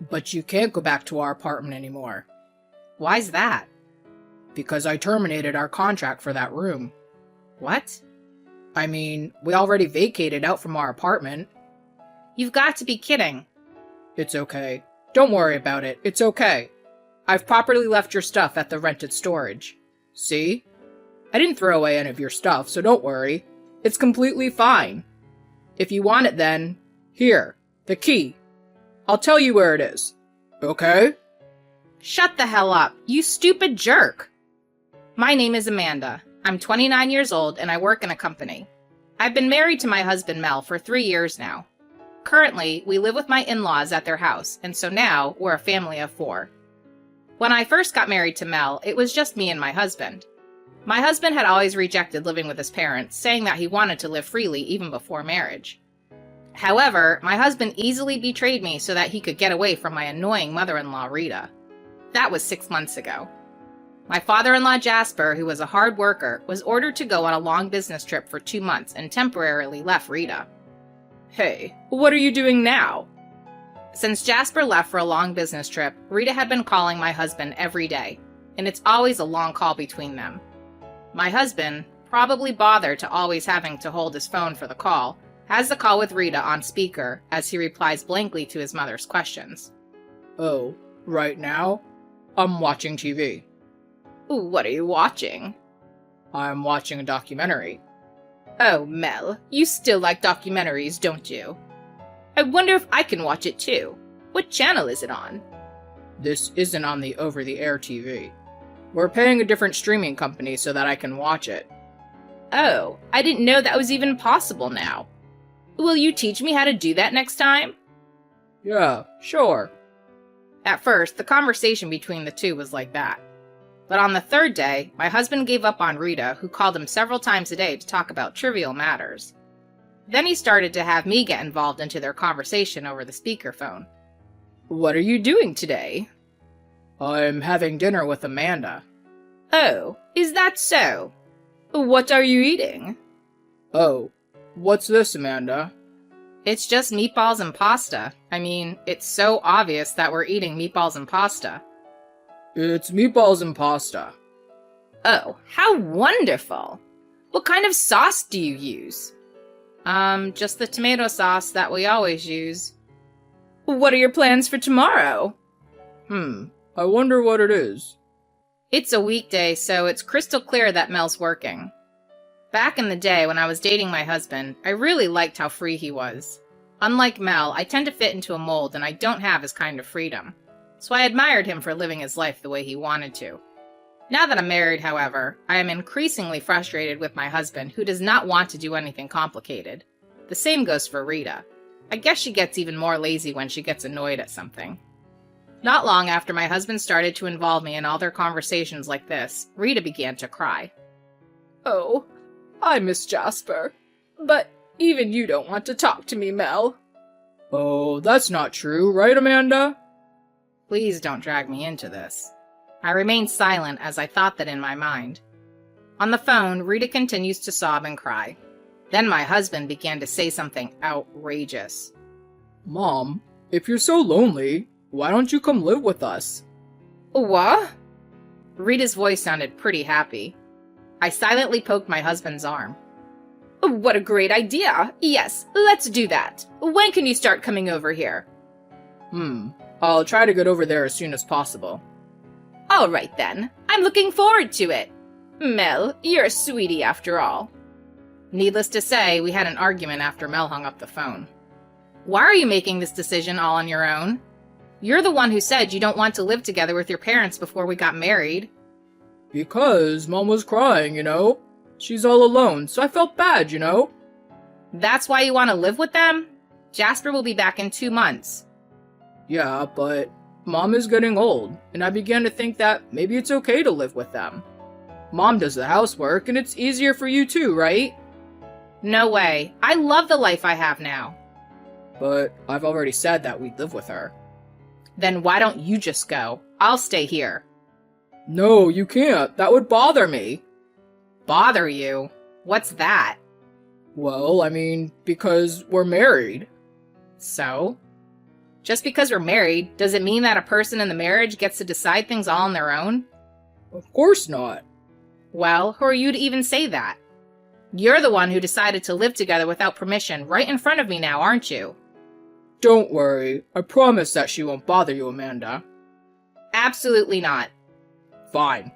But you can't go back to our apartment anymore. Why's that? Because I terminated our contract for that room. What? I mean, we already vacated out from our apartment. You've got to be kidding. It's okay. Don't worry about it. It's okay. I've properly left your stuff at the rented storage. See? I didn't throw away any of your stuff, so don't worry. It's completely fine. If you want it then, here, the key. I'll tell you where it is. Okay? Shut the hell up, you stupid jerk! My name is Amanda. I'm 29 years old and I work in a company. I've been married to my husband Mel for 3 years now. Currently, we live with my in-laws at their house, and so now we're a family of 4. When I first got married to Mel, it was just me and my husband. My husband had always rejected living with his parents, saying that he wanted to live freely even before marriage. However, my husband easily betrayed me so that he could get away from my annoying mother-in-law, Rita. That was 6 months ago. My father-in-law, Jasper, who was a hard worker, was ordered to go on a long business trip for 2 months and temporarily left Rita. Hey, what are you doing now? Since Jasper left for a long business trip, Rita had been calling my husband every day, and it's always a long call between them. My husband, probably bothered to always having to hold his phone for the call, has the call with Rita on speaker as he replies blankly to his mother's questions. Oh, right now? I'm watching TV. What are you watching? I'm watching a documentary. Oh, Mel, you still like documentaries, don't you? I wonder if I can watch it too. What channel is it on? This isn't on the over-the-air TV. We're paying a different streaming company so that I can watch it. Oh, I didn't know that was even possible now. Will you teach me how to do that next time? Yeah, sure. At first, the conversation between the two was like that. But on the 3rd day, my husband gave up on Rita, who called him several times a day to talk about trivial matters. Then he started to have me get involved into their conversation over the speakerphone. What are you doing today? I'm having dinner with Amanda. Oh, is that so? What are you eating? Oh, what's this, Amanda? It's just meatballs and pasta. I mean, it's so obvious that we're eating meatballs and pasta. It's meatballs and pasta. Oh, how wonderful! What kind of sauce do you use? Just the tomato sauce that we always use. What are your plans for tomorrow? I wonder what it is. It's a weekday, so it's crystal clear that Mel's working. Back in the day when I was dating my husband, I really liked how free he was. Unlike Mel, I tend to fit into a mold and I don't have his kind of freedom. So I admired him for living his life the way he wanted to. Now that I'm married, however, I am increasingly frustrated with my husband, who does not want to do anything complicated. The same goes for Rita. I guess she gets even more lazy when she gets annoyed at something. Not long after my husband started to involve me in all their conversations like this, Rita began to cry. Oh, I miss Jasper. But even you don't want to talk to me, Mel. Oh, that's not true, right, Amanda? Please don't drag me into this. I remained silent as I thought that in my mind. On the phone, Rita continues to sob and cry. Then my husband began to say something outrageous. Mom, if you're so lonely, why don't you come live with us? What? Rita's voice sounded pretty happy. I silently poked my husband's arm. What a great idea! Yes, let's do that. When can you start coming over here? I'll try to get over there as soon as possible. All right then. I'm looking forward to it. Mel, you're a sweetie after all. Needless to say, we had an argument after Mel hung up the phone. Why are you making this decision all on your own? You're the one who said you don't want to live together with your parents before we got married. Because Mom was crying, She's all alone, so I felt bad, That's why you want to live with them? Jasper will be back in 2 months. Yeah, but Mom is getting old, and I began to think that maybe it's okay to live with them. Mom does the housework, and it's easier for you too, right? No way. I love the life I have now. But I've already said that we'd live with her. Then why don't you just go? I'll stay here. No, you can't. That would bother me. Bother you? What's that? Well, because we're married. So? Just because we're married, does it mean that a person in the marriage gets to decide things all on their own? Of course not. Well, who are you to even say that? You're the one who decided to live together without permission right in front of me now, aren't you? Don't worry. I promise that she won't bother you, Amanda. Absolutely not. Fine.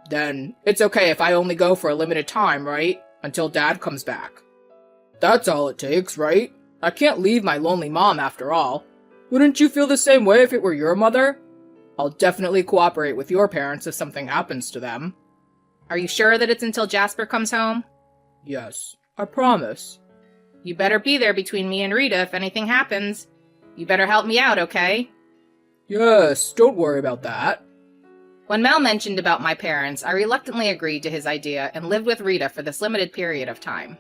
Then it's okay if I only go for a limited time, right? Until Dad comes back. That's all it takes, right? I can't leave my lonely mom after all. Wouldn't you feel the same way if it were your mother? I'll definitely cooperate with your parents if something happens to them. Are you sure that it's until Jasper comes home? Yes, I promise. You better be there between me and Rita if anything happens. You better help me out, okay? Yes, don't worry about that. When Mel mentioned about my parents, I reluctantly agreed to his idea and lived with Rita for this limited period of time.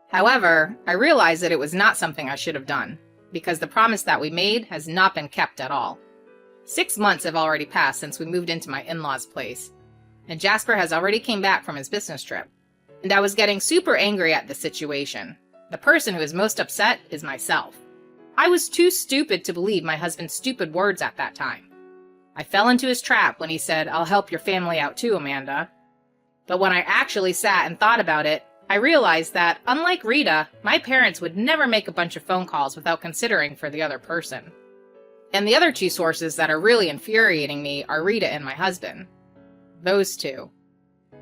However, I realized that it was not something I should have done, because the promise that we made has not been kept at all. 6 months have already passed since we moved into my in-laws' place, and Jasper has already came back from his business trip, and I was getting super angry at the situation. The person who is most upset is myself. I was too stupid to believe my husband's stupid words at that time. I fell into his trap when he said, "I'll help your family out too, Amanda." But when I actually sat and thought about it, I realized that, unlike Rita, my parents would never make a bunch of phone calls without considering for the other person. And the other two sources that are really infuriating me are Rita and my husband. Those two.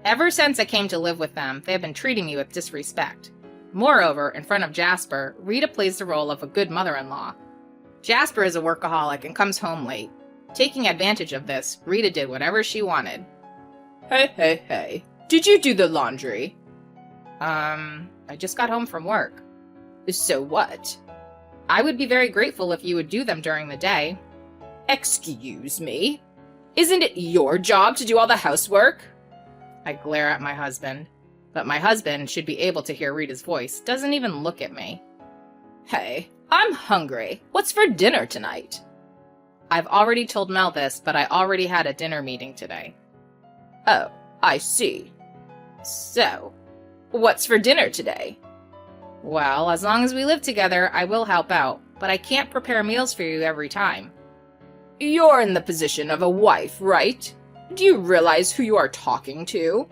Ever since I came to live with them, they have been treating me with disrespect. Moreover, in front of Jasper, Rita plays the role of a good mother-in-law. Jasper is a workaholic and comes home late. Taking advantage of this, Rita did whatever she wanted. Hey. Did you do the laundry? I just got home from work. So what? I would be very grateful if you would do them during the day. Excuse me? Isn't it your job to do all the housework? I glare at my husband, but my husband should be able to hear Rita's voice, doesn't even look at me. Hey, I'm hungry. What's for dinner tonight? I've already told Mel this, but I already had a dinner meeting today. Oh, I see. So, what's for dinner today? Well, as long as we live together, I will help out, but I can't prepare meals for you every time. You're in the position of a wife, right? Do you realize who you are talking to?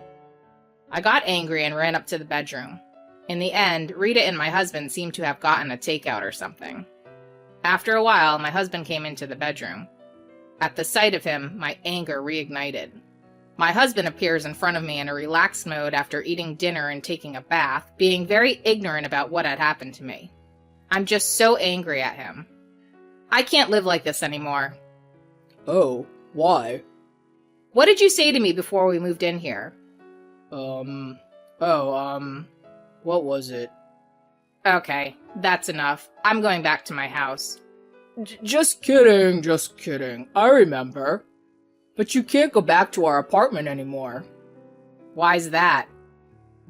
I got angry and ran up to the bedroom. In the end, Rita and my husband seemed to have gotten a takeout or something. After a while, my husband came into the bedroom. At the sight of him, my anger reignited. My husband appears in front of me in a relaxed mode after eating dinner and taking a bath, being very ignorant about what had happened to me. I'm just so angry at him. I can't live like this anymore. Oh, why? What did you say to me before we moved in here? What was it? Okay, that's enough. I'm going back to my house. Just kidding. I remember. But you can't go back to our apartment anymore. Why's that?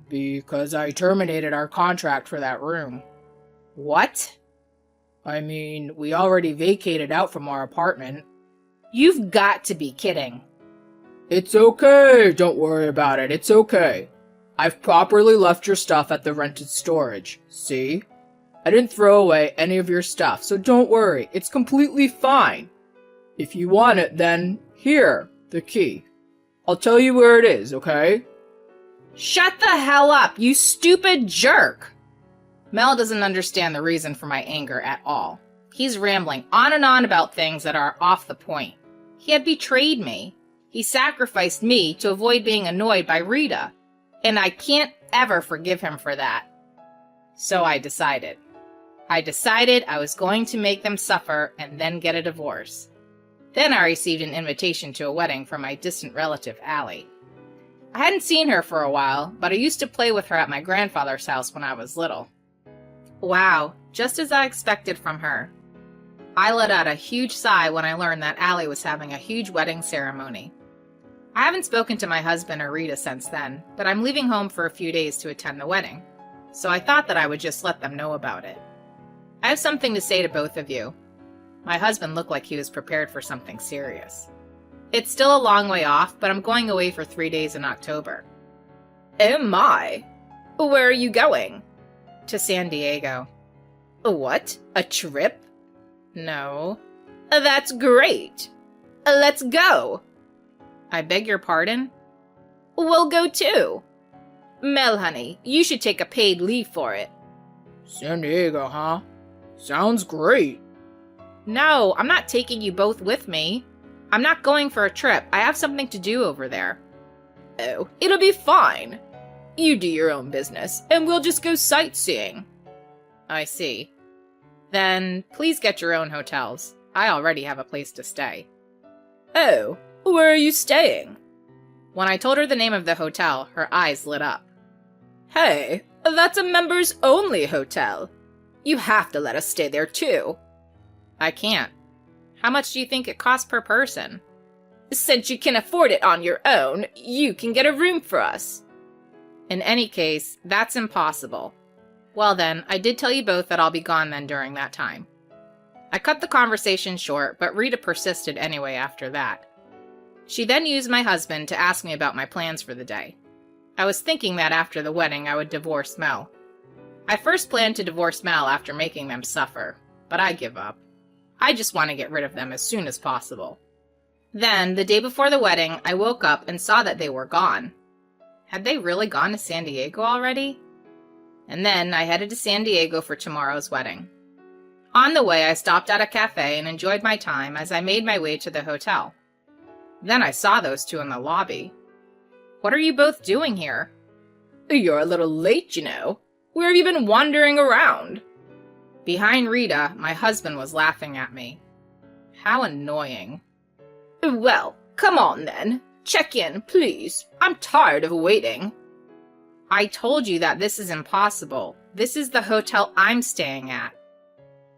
Because I terminated our contract for that room. What? I mean, we already vacated out from our apartment. You've got to be kidding. It's okay, don't worry about it, it's okay. I've properly left your stuff at the rented storage, see? I didn't throw away any of your stuff, so don't worry, it's completely fine. If you want it, then here, the key. I'll tell you where it is, okay? Shut the hell up, you stupid jerk! Mel doesn't understand the reason for my anger at all. He's rambling on and on about things that are off the point. He had betrayed me. He sacrificed me to avoid being annoyed by Rita. And I can't ever forgive him for that. So I decided. I was going to make them suffer and then get a divorce. Then I received an invitation to a wedding from my distant relative, Allie. I hadn't seen her for a while, but I used to play with her at my grandfather's house when I was little. Wow, just as I expected from her. I let out a huge sigh when I learned that Allie was having a huge wedding ceremony. I haven't spoken to my husband or Rita since then, but I'm leaving home for a few days to attend the wedding, so I thought that I would just let them know about it. I have something to say to both of you. My husband looked like he was prepared for something serious. It's still a long way off, but I'm going away for 3 days in October. Oh my! Where are you going? To San Diego. What? A trip? No, That's great. Let's go. I beg your pardon? We'll go too. Mel, honey, you should take a paid leave for it. San Diego, huh? Sounds great. No, I'm not taking you both with me. I'm not going for a trip. I have something to do over there. Oh, it'll be fine. You do your own business, and we'll just go sightseeing. I see. Then please get your own hotels. I already have a place to stay. Oh, where are you staying? When I told her the name of the hotel, her eyes lit up. Hey, that's a members-only hotel. You have to let us stay there too. I can't. How much do you think it costs per person? Since you can afford it on your own, you can get a room for us. In any case, that's impossible. Well then, I did tell you both that I'll be gone then during that time. I cut the conversation short, but Rita persisted anyway after that. She then used my husband to ask me about my plans for the day. I was thinking that after the wedding I would divorce Mel. I first planned to divorce Mel after making them suffer, but I give up. I just want to get rid of them as soon as possible. Then, the day before the wedding, I woke up and saw that they were gone. Had they really gone to San Diego already? And then I headed to San Diego for tomorrow's wedding. On the way, I stopped at a cafe and enjoyed my time as I made my way to the hotel. Then I saw those two in the lobby. What are you both doing here? You're a little late, you know. Where have you been wandering around? Behind Rita, my husband was laughing at me. How annoying. Well, come on then. Check in, please. I'm tired of waiting. I told you that this is impossible. This is the hotel I'm staying at.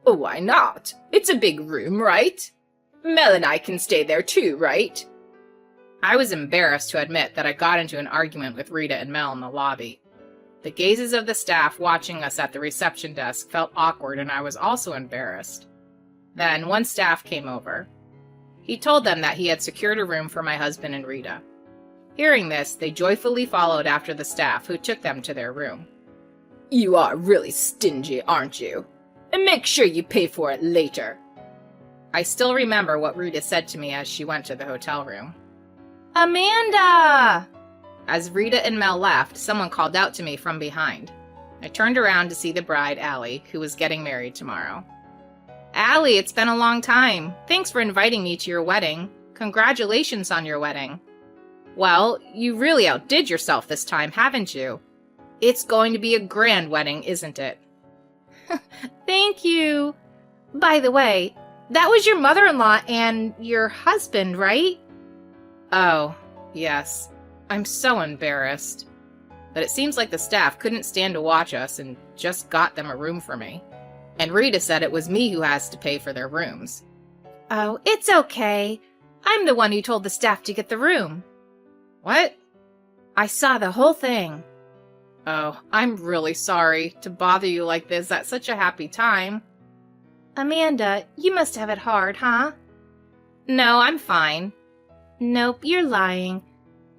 Why not? It's a big room, right? Mel and I can stay there too, right? I was embarrassed to admit that I got into an argument with Rita and Mel in the lobby. The gazes of the staff watching us at the reception desk felt awkward, and I was also embarrassed. Then one staff came over. He told them that he had secured a room for my husband and Rita. Hearing this, they joyfully followed after the staff, who took them to their room. You are really stingy, aren't you? And make sure you pay for it later. I still remember what Rita said to me as she went to the hotel room. Amanda! As Rita and Mel left, someone called out to me from behind. I turned around to see the bride, Allie, who was getting married tomorrow. Allie, it's been a long time. Thanks for inviting me to your wedding. Congratulations on your wedding. Well, you really outdid yourself this time, haven't you? It's going to be a grand wedding, isn't it? Thank you. By the way, that was your mother-in-law and your husband, right? Oh, yes. I'm so embarrassed. But it seems like the staff couldn't stand to watch us and just got them a room for me. And Rita said it was me who has to pay for their rooms. Oh, it's okay. I'm the one who told the staff to get the room. What? I saw the whole thing. Oh, I'm really sorry to bother you like this at such a happy time. Amanda, you must have it hard, huh? No, I'm fine. Nope, you're lying.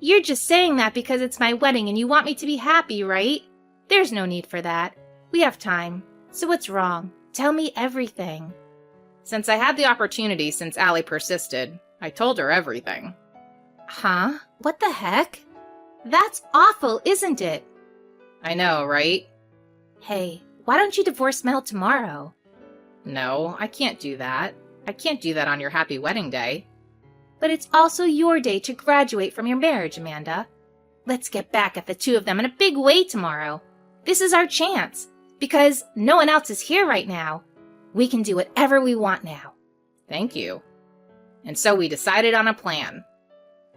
You're just saying that because it's my wedding and you want me to be happy, right? There's no need for that. We have time. So what's wrong? Tell me everything. Since I had the opportunity since Allie persisted, I told her everything. Huh? What the heck? That's awful, isn't it? I know, right? Hey, why don't you divorce Mel tomorrow? No, I can't do that. I can't do that on your happy wedding day. But it's also your day to graduate from your marriage, Amanda. Let's get back at the two of them in a big way tomorrow. This is our chance, because no one else is here right now. We can do whatever we want now. Thank you. And so we decided on a plan.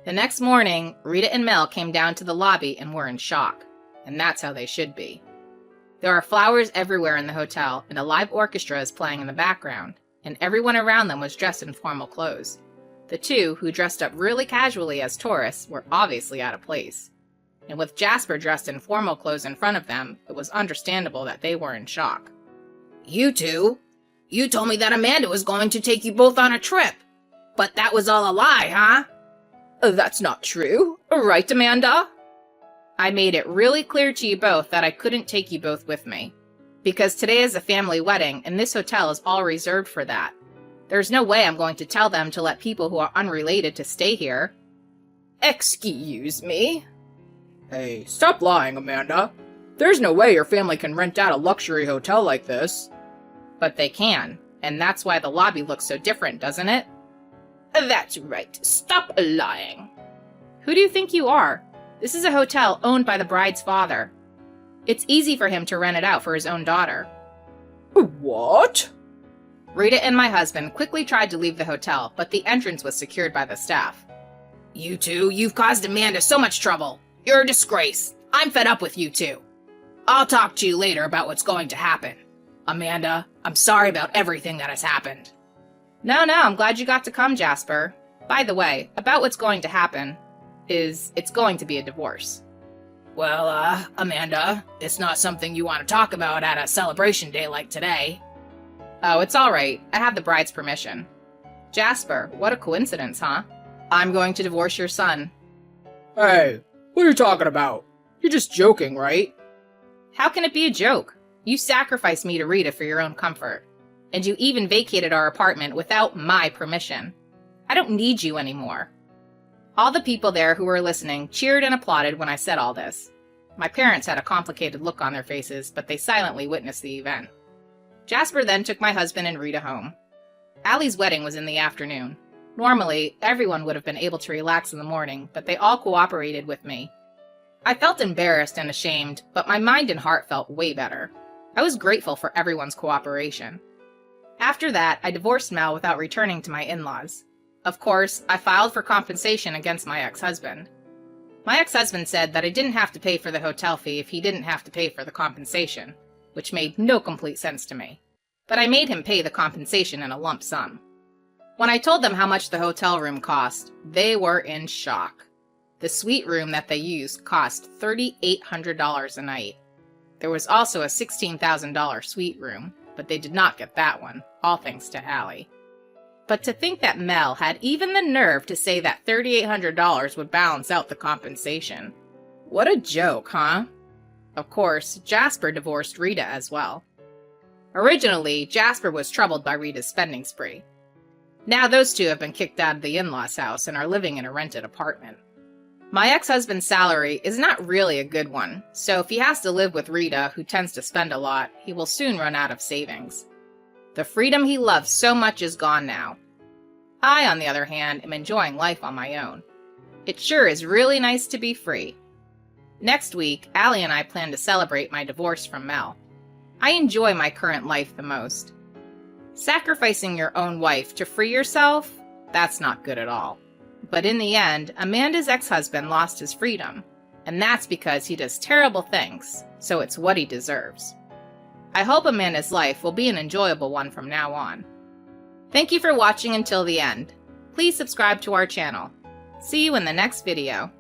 The next morning, Rita and Mel came down to the lobby and were in shock. And that's how they should be. There are flowers everywhere in the hotel, and a live orchestra is playing in the background, and everyone around them was dressed in formal clothes. The two, who dressed up really casually as tourists, were obviously out of place. And with Jasper dressed in formal clothes in front of them, it was understandable that they were in shock. You two? You told me that Amanda was going to take you both on a trip. But that was all a lie, huh? That's not true. Right, Amanda? I made it really clear to you both that I couldn't take you both with me. Because today is a family wedding, and this hotel is all reserved for that. There's no way I'm going to tell them to let people who are unrelated to stay here. Excuse me? Hey, stop lying, Amanda. There's no way your family can rent out a luxury hotel like this. But they can, and that's why the lobby looks so different, doesn't it? That's right. Stop lying. Who do you think you are? This is a hotel owned by the bride's father. It's easy for him to rent it out for his own daughter. What? Rita and my husband quickly tried to leave the hotel, but the entrance was secured by the staff. You two, you've caused Amanda so much trouble. You're a disgrace. I'm fed up with you two. I'll talk to you later about what's going to happen. Amanda, I'm sorry about everything that has happened. No, I'm glad you got to come, Jasper. By the way, about what's going to happen is it's going to be a divorce. Well, Amanda, it's not something you want to talk about at a celebration day like today. Oh, it's all right. I have the bride's permission. Jasper, what a coincidence, huh? I'm going to divorce your son. Hey, what are you talking about? You're just joking, right? How can it be a joke? You sacrificed me to Rita for your own comfort. And you even vacated our apartment without my permission. I don't need you anymore. All the people there who were listening cheered and applauded when I said all this. My parents had a complicated look on their faces, but they silently witnessed the event. Jasper then took my husband and Rita home. Allie's wedding was in the afternoon. Normally, everyone would have been able to relax in the morning, but they all cooperated with me. I felt embarrassed and ashamed, but my mind and heart felt way better. I was grateful for everyone's cooperation. After that, I divorced Mel without returning to my in-laws. Of course, I filed for compensation against my ex-husband. My ex-husband said that I didn't have to pay for the hotel fee if he didn't have to pay for the compensation, which made no complete sense to me. But I made him pay the compensation in a lump sum. When I told them how much the hotel room cost, they were in shock. The suite room that they used cost $3,800 a night. There was also a $16,000 suite room, but they did not get that one, all thanks to Allie. But to think that Mel had even the nerve to say that $3,800 would balance out the compensation. What a joke, huh? Of course, Jasper divorced Rita as well. Originally, Jasper was troubled by Rita's spending spree. Now those two have been kicked out of the in-laws' house and are living in a rented apartment. My ex-husband's salary is not really a good one, so if he has to live with Rita, who tends to spend a lot, he will soon run out of savings. The freedom he loves so much is gone now. I, on the other hand, am enjoying life on my own. It sure is really nice to be free. Next week, Allie and I plan to celebrate my divorce from Mel. I enjoy my current life the most. Sacrificing your own wife to free yourself? That's not good at all. But in the end, Amanda's ex-husband lost his freedom, and that's because he does terrible things, so it's what he deserves. I hope Amanda's life will be an enjoyable one from now on. Thank you for watching until the end. Please subscribe to our channel. See you in the next video.